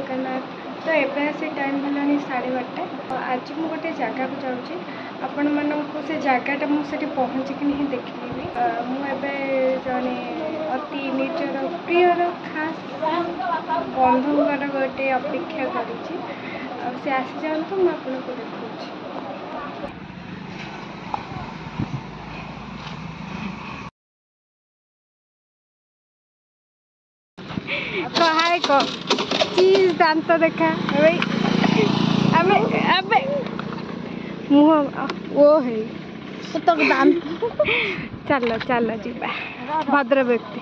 जगन्नाथ। तो एवं आसी टाइम है 12:30। आज मुझे गोटे जगह को जाऊँगी आपण मानक से जगटा मुझे पहुँचिक ही देखी मुझे जड़े अति निजर प्रियर खास बंधुवर गोटे अपेक्षा करी आसी जातु मुझे देखा कहाय को चीज दांत देखा मुह वो है तो दांत चल चल जीवा भद्र व्यक्ति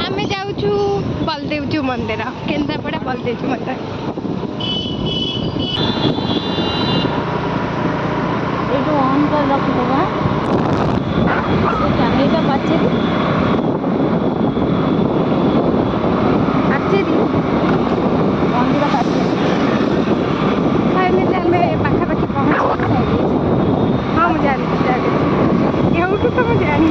आमे जाऊँ बलदेवजू मंदिर केन्द्रापड़ा बलदेवजू मंदिर ये ऑन कर रखिदेगा चैनल पाचेरी मंदिर पाखापाखि पहुँच हाँ मुझे जानी यहाँ तो मुझे जानी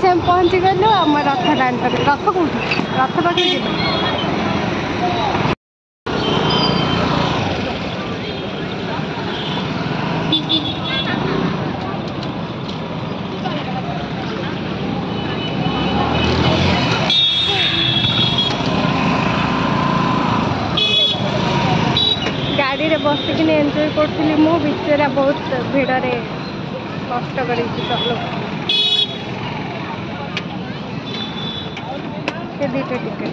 हम पहुँची गलु आम रथ दान रथ कौट रथ पाखे गाड़ी रे बसिक एंजॉय करी मु बिचरा बहुत भिड़ कष्ट कर सब लोग दीटा टिकेट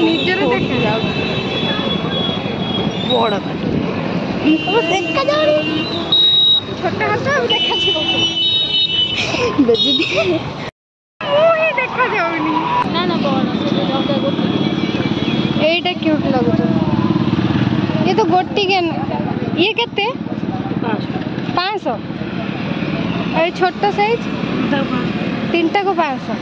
निजर देखा जाओ बड़ देखा जाओ छोटा हाथ देखा देखा जाऊनी ना ना एटा क्यूट लगुच ये तो गोटी के ये केते 500 अरे छोट साइज 3टा को 500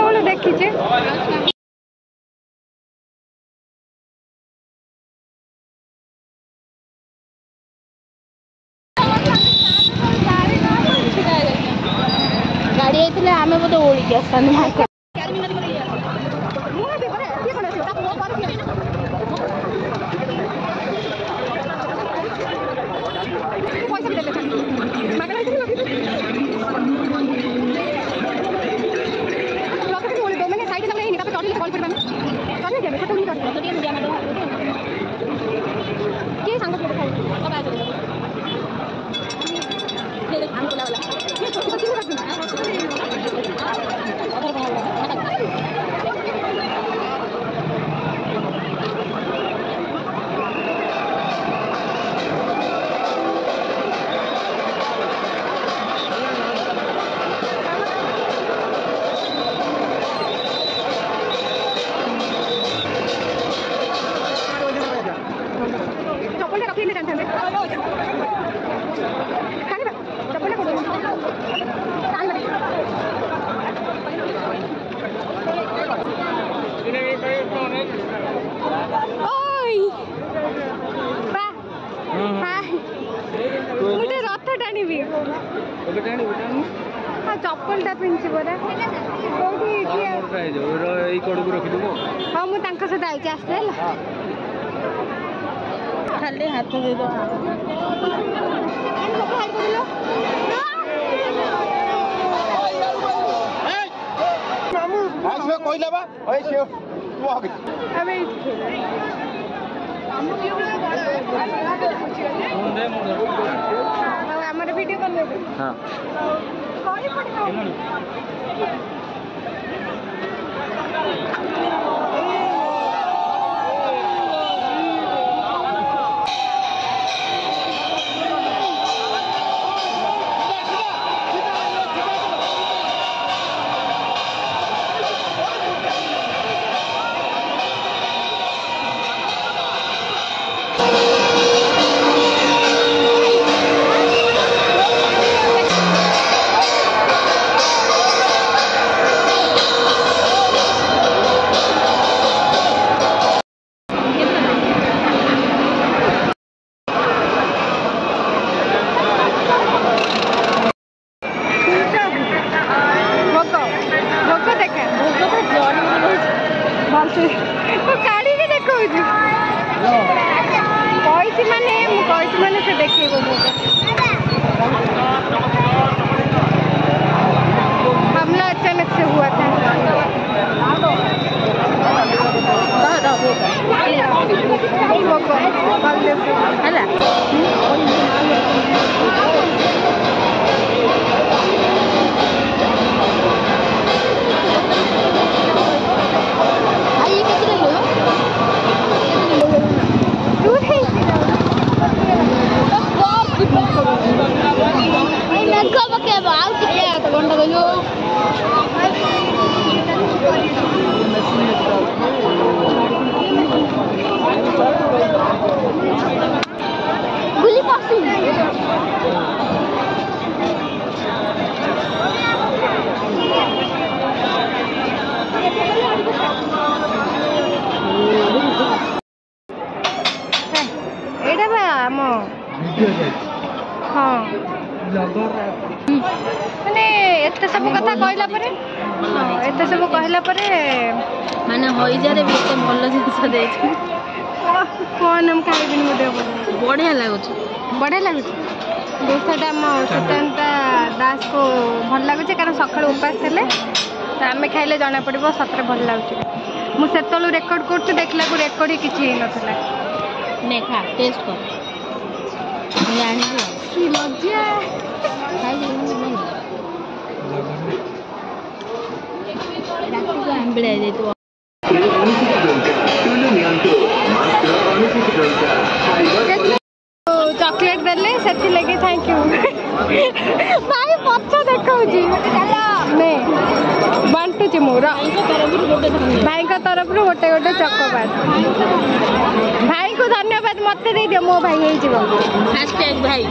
से देखीचे गाड़ी आइले आमे बोधे ओळिकी आसता चप्पल पिंधि परा हाँ मुझे सहित आई आसते खाली हाथ दे दो अबे हमारे वीडियो कर ले। हाँ मैंने से देखिए हमला अचानक से हुआ था। हाँ माने एते सब कथा कहला परे एते सब कहला परे माने हईजारे भी एते भल जिंस देछि कौन हम खाइ दिन मते बढ़िया लागुछ दोसाटा म सत्यंता दास को भल लागुछ कारण सकाळ उपास थले आमे खाइले जाना पड़िबो सत्र भल लागुछ मु सेतलु रेकॉर्ड करछु देखला को रेकॉर्ड ही किछि हे नथला ने खा टेस्ट कर जानी की लज्जा खाइ जे रात को आंबळे आ जाइतो चॉकलेट देले सेति लगे थैंक यू भाई पछ देखौ जी ने बांटू छी मोरा भाई का तरफ रो गोटे गोटे चॉकलेट भाई को धन्यवाद मते दे दियो मो भाई हे जीव हैशटैग भाई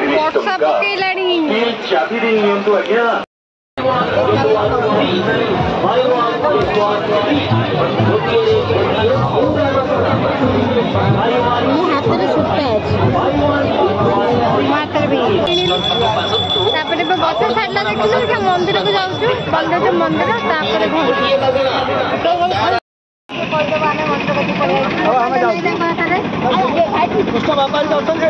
व्हाट्सएप के लड़ी चाबी नियंतु आज्ञा हाथ रे छुट्टा अछि मातर भी तापरे बे बस छाडला देखिलो कि मंदिर को जाउछु बलदेव मंदिर तापरे घर कोइदबाने मंदिर को पड़े अब हम जाउ कृष्ण बाबा जी दर्शन से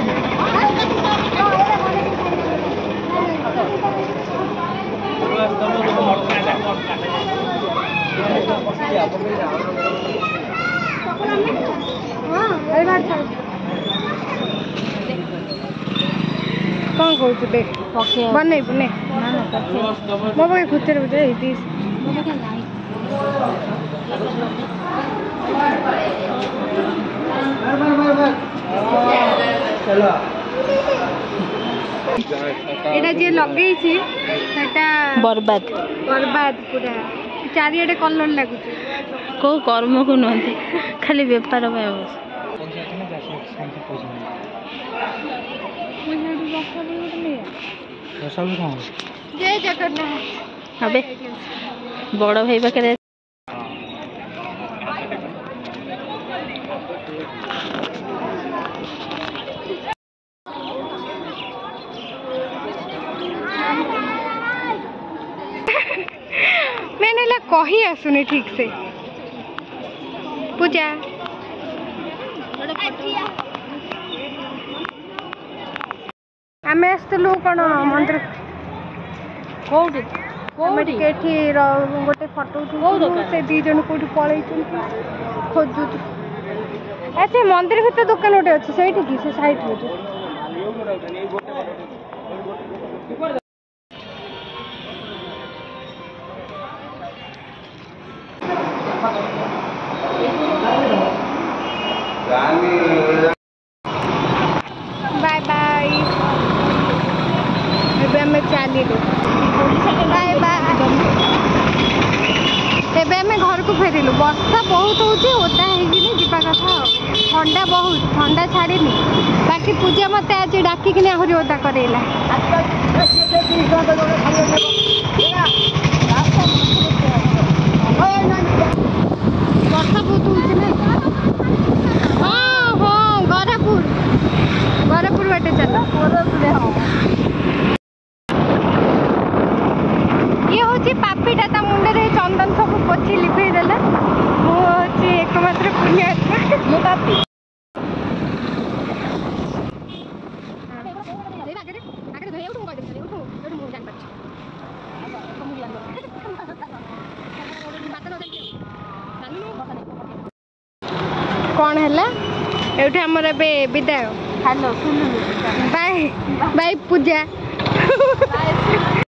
कौन कहू दे बने बने मो भाई खुचर बुझे तीस एटा जे लगई छी सेटा बर्बाद पूरा चारियाडे कलर लागुछ को कर्म को नथि खाली व्यापार में बस जय जगन्नाथ अबे बड़ भाई पाखे मैंने कही आसुनी ठीक से पूजा आम आसलु कौन मंदिर कोठी गोटे फटो से दी जन कौट पलि खोजु ऐसे मंदिर भीतर दुकान गोटे अच्छे से साइड बाय बाय चली बाय बाय एबे आम घर को फेरिलु वर्षा बहुत होची ओदा हेगी जीवा कथा ठंडा बहुत ठंडा छाड़ी बाकी पूजा मत आज डाकिक आहरी ओदा करेला वर्षा बहुत होची ना हाँ हाँ गरापुर बाटे चलो ये हूँ पापीटा ता मुंडे चंदन सब पोची लिपे देला मुझे एकमात्र पुण्यात्मा मु पापी कौन है एवटे आमर ए विदाय हेलो बाय बाय पूजा